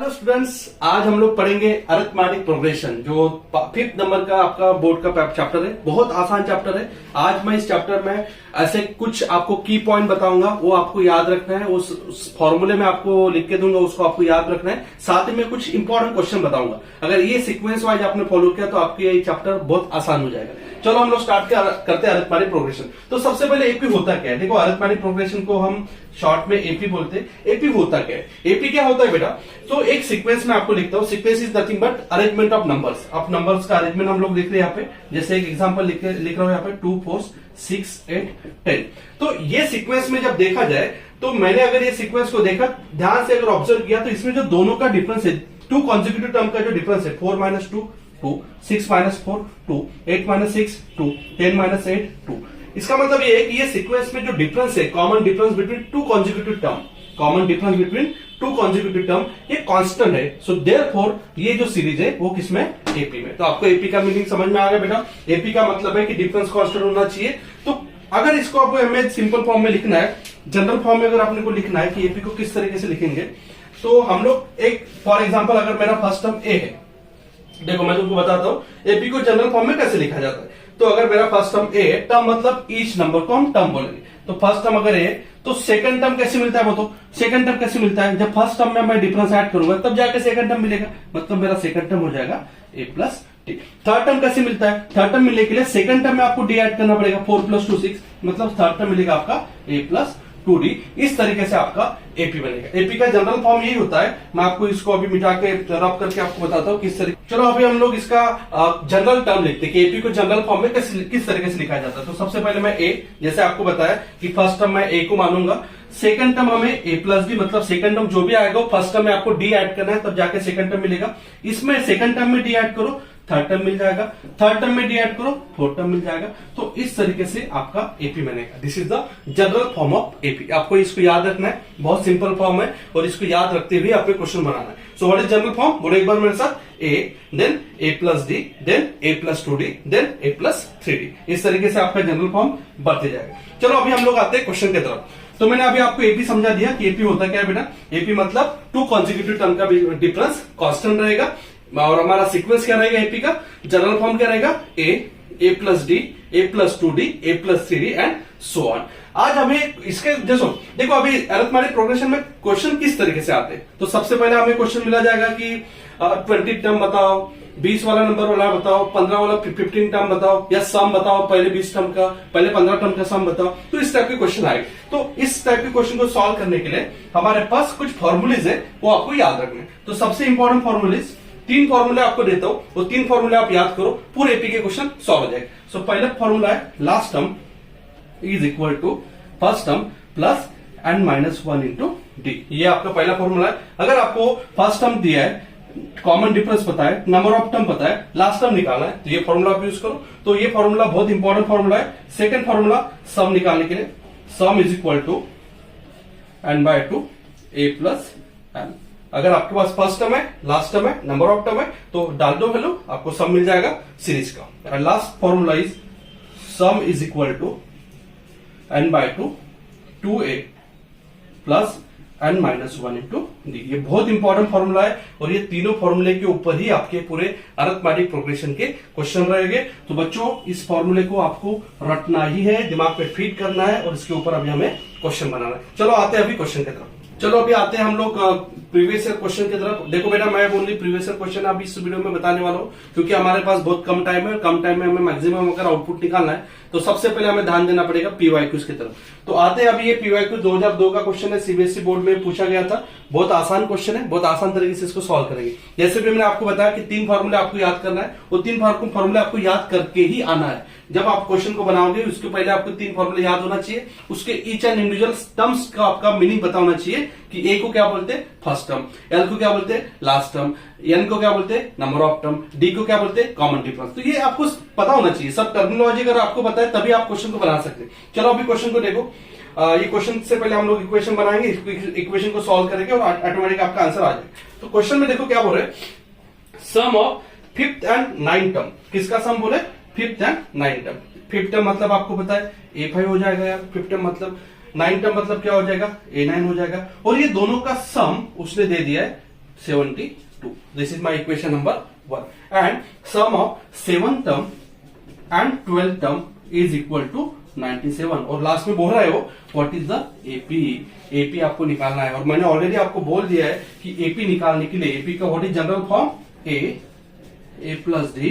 Hello students, आज हम लोग पढ़ेंगे अरिथमेटिक प्रोग्रेशन जो 5th नंबर का आपका बोर्ड का चैप्टर है। बहुत आसान चैप्टर है। आज मैं इस चैप्टर में ऐसे कुछ आपको की पॉइंट बताऊंगा, वो आपको याद रखना है। उस फॉर्मूले में आपको लिख के दूंगा, उसको आपको याद रखना है। साथ ही में कुछ इंपॉर्टेंट क्वेश्चन बताऊंगा। अगर ये सीक्वेंस वाइज आपने फॉलो किया तो आपके ये चैप्टर बहुत आसान हो जाएगा। चलो हम लोग स्टार्ट करते हैं अरिथमेटिक प्रोग्रेशन। तो सबसे पहले एपी होता क्या है? देखो, अरिथमेटिक प्रोग्रेशन को हम शॉर्ट में एपी बोलते हैं। एपी होता क्या है? एपी क्या होता है बेटा? तो एक सीक्वेंस में आपको लिखता हूं। Sequence is nothing but arrangement of numbers. अब नंबर्स का अरेंजमेंट हम लोग लिख रहे हैं यहाँ पे। जैसे एक एग्जांपल लिख रहा हूं यहाँ पे 2 4 6 8 10। तो ये सीक्वेंस में जब देखा जाए तो मैंने अगर ये सीक्वेंस को देखा, ध्यान से अगर ऑब्जर्व किया, तो इसमें जो दोनों का डिफरेंस है, 2 कॉन्जिक्यूटिव टर्म का जो डिफरेंस है, 4 - 2 2, 6 - 4 2, 8 - 6 2, 10 - 8 2। इसका मतलब ये है कि ये सीक्वेंस में जो डिफरेंस है, common difference between 2 consecutive term, common difference between 2 consecutive term, ये कांस्टेंट है। सो देयरफॉर ये जो सीरीज है वो किसमें? एपी में। तो आपको एपी का मीनिंग समझ में आ गया बेटा। एपी का मतलब है कि डिफरेंस कांस्टेंट होना चाहिए। तो अगर इसको आपको हमें सिंपल फॉर्म में लिखना है, जनरल फॉर्म में अगर आपने को लिखना है कि एपी को किस तरीके से लिखेंगे, तो हम लोग एक फॉर एग्जाम्पल, अगर मेरा फर्स्ट टर्म ए है, देखो मैं तुमको बताता हूं एपी को जनरल फॉर्म में कैसे लिखा जाता है। तो अगर मेरा फर्स्ट टर्म ए है, टर्म मतलब ईच नंबर को हम टर्म बोलेंगे। तो फर्स्ट टर्म अगर ए, तो सेकंड टर्म कैसे मिलता है? वो तो सेकंड टर्म कैसे मिलता है? जब फर्स्ट टर्म में मैं डिफरेंस ऐड करूंगा तब जाके सेकंड टर्म मिलेगा। मतलब मेरा सेकंड टर्म हो जाएगा a plus D. Third term कैसे मिलता है? थर्ड टर्म मिलने के लिए सेकंड टर्म में आपको डी ऐड करना पड़ेगा। 4 + 2 6, मतलब थर्ड टर्म मिलेगा आपका ए प्लस 2d। इस तरीके से आपका एपी बनेगा। एपी का जनरल फॉर्म यही होता है। मैं आपको इसको अभी मिटा के रब करके आपको बताता हूँ किस तरीके। चलो अभी हम लोग इसका जनरल टर्म लिखते हैं कि एपी को जनरल फॉर्म में किस तरीके से लिखा जाता है। तो सबसे पहले मैं ए, जैसे आपको बताया कि फर्स्ट टर्म मैं ए को मानूंगा, सेकंड टर्म हमें ए प्लस डी, मतलब सेकंड टर्म जो भी आएगा फर्स्ट टर्म में आपको डी ऐड करना है, तब जाके सेकंड टर्म मिलेगा। इसमें सेकंड टर्म में डी ऐड करो, थर्ड टर्म मिल जाएगा। थर्ड टर्म में डी ऐड करो, फोर्थ टर्म मिल जाएगा। तो इस तरीके से आपका एपी बनेगा। This is the general form of AP. आपको इसको याद रखना है, बहुत सिंपल फॉर्म है और इसको याद रखते हुए आपको क्वेश्चन बनाना है। So what is general form? बोलो एक बार मेरे साथ। ए, देन ए प्लस डी, देन ए प्लस 2d, देन ए प्लस 3d। इस तरीके से आपका जनरल फॉर्म बढ़ते जाएगा। चलो अभी हम लोग आते हैं क्वेश्चन की तरफ। तो मैंने अभी आपको एपी समझा दिया कि एपी होता क्या है बेटा। एपी मतलब 2 कॉन्जिक्यूटिव टर्म का डिफरेंस कांस्टेंट रहेगा। और हमारा सीक्वेंस क्या रहेगा एपी का? जनरल फॉर्म क्या रहेगा? A plus D, A plus 2d, A plus 3d and so on. आज हमें इसके देखो अभी अरिथमेटिक प्रोग्रेशन में क्वेश्चन किस तरीके से आते हैं। तो सबसे पहले हमें क्वेश्चन मिला जाएगा कि 20 टर्म बताओ, 20 वाला नंबर वाला बताओ, 15 वाला 15 टर्म बताओ, या सम बताओ, पहले 20 टर्म का, पहले 15 टर्म का सम बताओ। तो इस टाइप के क्वेश्चन आएंगे। तो इस टाइप के क्वेश्चन को सॉल्व करने के लिए हमारे पास कुछ फॉर्मूलेज है, वो आपको याद रखने हैं। तो सबसे इंपॉर्टेंट फॉर्मूलेज, 3 फॉर्मूले आपको देता हूं, वो 3 फॉर्मूले आप याद करो, पूरे एपी के क्वेश्चन सॉल्व हो जाएगा। सो पहला फॉर्मूला है last term is equal to first term plus n - 1 into d. ये आपका पहला फॉर्मूला है। अगर आपको फर्स्ट टर्म दिया है, कॉमन डिफरेंस पता है, नंबर ऑफ टर्म पता है, लास्ट टर्म निकालना है, तो ये फॉर्मूला आप यूज करो। तो ये फॉर्मूला बहुत इंपॉर्टेंट फॉर्मूला है। सेकंड फॉर्मूला सम निकालने के लिए, sum is equal to n/2 a plus n। अगर आपके पास फर्स्ट टर्म है, लास्ट टर्म है, नंबर ऑफ टर्म है, तो डाल दो वैल्यू, आपको सम मिल जाएगा सीरीज का। And last formula is sum is equal to n/2 2a plus n - 1 into d. ये बहुत इंपॉर्टेंट फॉर्मूला है और ये तीनों फॉर्मूले के ऊपर ही आपके पूरे अरिथमेटिक प्रोग्रेशन के क्वेश्चन रहेंगे। तो बच्चों, इस फॉर्मूले को आपको रटना ही है, दिमाग पे फीड करना है और इसके ऊपर अभी हमें क्वेश्चन बनाना है। चलो आते हैं अभी क्वेश्चन की तरफ। चलो अभी आते हैं हम लोग प्रीवियस ईयर क्वेश्चन की तरफ। देखो बेटा, मैं ओनली प्रीवियस ईयर क्वेश्चन अभी इस वीडियो में बताने वाला हूँ, क्योंकि हमारे पास बहुत कम टाइम है और कम टाइम में हमें मैक्सिमम अगर आउटपुट निकालना है, तो सबसे पहले हमें ध्यान देना पड़ेगा पीवाईक्यूज की तरफ। तो आते हैं अभी ये पीवाईक्यू 2002 का क्वेश्चन है, सीबीएसई बोर्ड में पूछा गया था। बहुत आसान क्वेश्चन है, बहुत आसान तरीके से इसको सॉल्व करेंगे। जैसे भी मैंने आपको बताया कि 3 फॉर्मूले आपको याद करना है, वो 3 फॉर्मूले आपको याद करके ही आना है। जब आप क्वेश्चन को बनाओगे उसके पहले आपको 3 फॉर्मूले याद होना चाहिए। उसके ईच एंड इंडिविजुअल टर्म्स का आपका मीनिंग पता होना चाहिए कि ए को क्या बोलते हैं? फर्स्ट टर्म, एल को क्या बोलते हैं? लास्ट टर्म, एन को क्या बोलते हैं? नंबर ऑफ टर्म, डी को क्या बोलते हैं? Common difference. तो ये आपको पता होना चाहिए। सब टर्मिनोलॉजी अगर आपको पता है तभी आप क्वेश्चन को बना सकते हैं। चलो अभी क्वेश्चन को देखो। ये क्वेश्चन से पहले हम लोग इक्वेशन बनाएंगे, इक्वेशन को सॉल्व करेंगे और ऑटोमेटिक आपका आंसर आ जाएगा। तो क्वेश्चन में देखो क्या बोल रहे हैं, सम of 5th and 9th term. किसका सम बोले? 5th and 9th term. 5th term मतलब आपको पता है A5 हो जाएगा यार। 5th टर्म मतलब 9th टर्म मतलब क्या हो जाएगा? A9 हो जाएगा। और ये दोनों का सम उसने दे दिया है 72. This is my equation number 1. And sum of 7th term and 12th term is equal to 97. और लास्ट में बोल रहा है वो what is the AP. AP आपको निकालना है और मैंने ऑलरेडी आपको बोल दिया है कि एपी निकालने के लिए एपी का what is general form A plus D,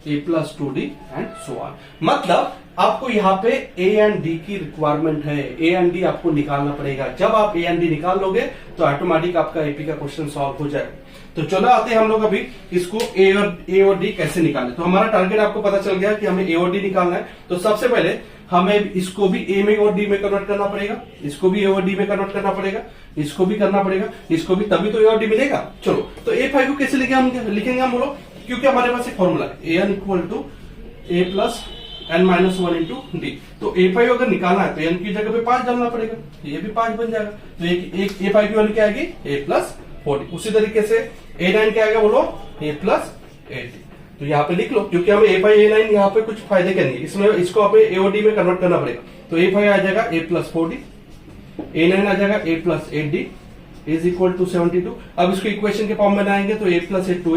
A plus 2d and so on. मतलब आपको यहाँ पे ए एंड डी की रिक्वायरमेंट है. ए एंड डी आपको निकालना पड़ेगा. जब आप ए एंड डी निकाल लोगे तो ऑटोमेटिक आपका एपी का क्वेश्चन सॉल्व हो जाएगा. तो चलो आते हैं हम लोग अभी इसको ए और डी कैसे निकालें. तो हमारा टारगेट आपको पता चल गया कि हमें ए और डी निकालना है. तो सबसे पहले हमें इसको भी ए में और डी में कन्वर्ट करना पड़ेगा, इसको भी ए और डी में कन्वर्ट करना पड़ेगा, इसको भी करना पड़ेगा, इसको भी, तभी तो ए और डी मिलेगा. चलो तो A5 को कैसे लिखेंगे हम बोलो, क्योंकि हमारे पास एक फॉर्मूला है n equal to a plus n minus 1 into d. तो A5 अगर निकालना है तो एन की जगह पे 5 डालना पड़ेगा, ये भी 5 बन जाएगा. तो एक A5 की वैल्यू क्या आएगी ए प्लस 40. उसी तरीके से A9 क्या आएगा बोलो ए प्लस 80. तो यहाँ पे लिख लो, क्योंकि हमें A5 A9 यहाँ पे कुछ फायदे करनी है, इसमें इसको हमें ए और डी में कन्वर्ट करना पड़ेगा. तो A5 आ जाएगा ए प्लस 40, A9 आ जाएगा a plus 8d is equal to 72. अब इसको इक्वेशन के फॉर्म में बनाएंगे तो a plus 8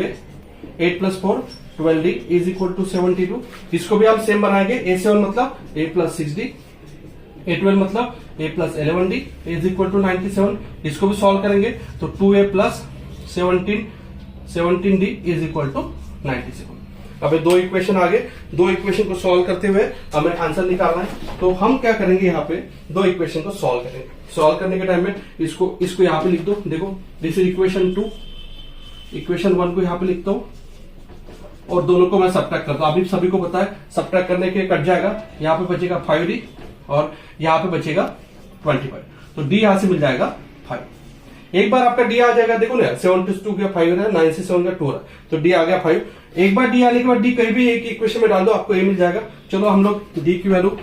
8 plus 4 12d is equal to 72. इसको भी हम सेम बनाएंगे. A7 मतलब ए प्लस 6d, A12 मतलब a plus 11d is equal to 97. इसको भी सॉल्व करेंगे तो 2a plus 17d is equal to 97. अब दो इक्वेशन आ गए. दो इक्वेशन को सॉल्व करते हुए हमें आंसर निकालना है. तो हम क्या करेंगे, यहाँ पे दो इक्वेशन को सॉल्व करेंगे. सॉल्व करने के टाइम में इसको यहाँ पे लिख दो. देखो दिस इज इक्वेशन 2, इक्वेशन 1 को यहाँ पे लिखता हूं और दोनों को मैं सब्ट्रैक्ट करता हूं. अभी सभी को पता है सब्ट्रैक्ट करने के कट जाएगा. यहाँ पे बचेगा 5d और यहाँ पे बचेगा 25. तो d यहां से मिल जाएगा 5. एक बार आपका d आ जाएगा. देखो ना 7 से 2 गया 5 है, 9 से 7 गया 2 है. तो d आ गया 5. एक बार d आने के बाद d कहीं भी एक इक्वेशन में डाल दो, आपको a मिल जाएगा. चलो हम लोग d की वैल्यू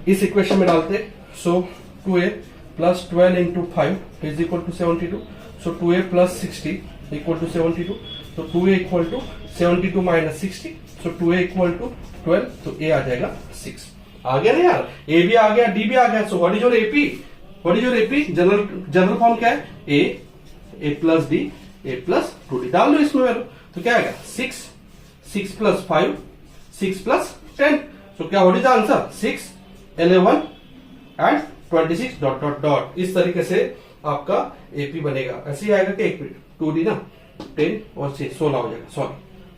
इस इक्वेशन में डालते. So 2a plus 12 into 5 is equal to 72. So 2a plus 60 equal to 72. तो 2a equal to 72 minus 60. So 2a equal to 12. तो a आ जाएगा 6. आ गया ना यार, a भी आ गया, d भी आ गया. So what is your AP? What is your AP? General form क्या है? ए plus D, A plus 2d. डाल लो इसमें वैल्यू. तो क्या आएगा 6 प्लस 5, 6 प्लस 10. सो क्या what is the answer? 6, 11 and 26 dot dot dot. इस तरीके से आपका एपी बनेगा. ऐसे ही आएगा कि 2d ना 10 और 6 16 हो जाएगा. सॉरी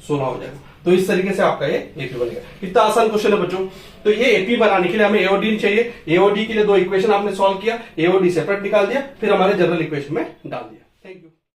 16 हो जाएगा. तो इस तरीके से आपका ये एपी बनेगा. इतना आसान क्वेश्चन है बच्चों. तो ये एपी बनाने के लिए हमें ए और डी चाहिए. ए और डी के लिए दो इक्वेशन आपने सॉल्व किया, ए और डी सेपरेट निकाल दिया, फिर हमारे जनरल इक्वेशन में डाल दिया. Thank you.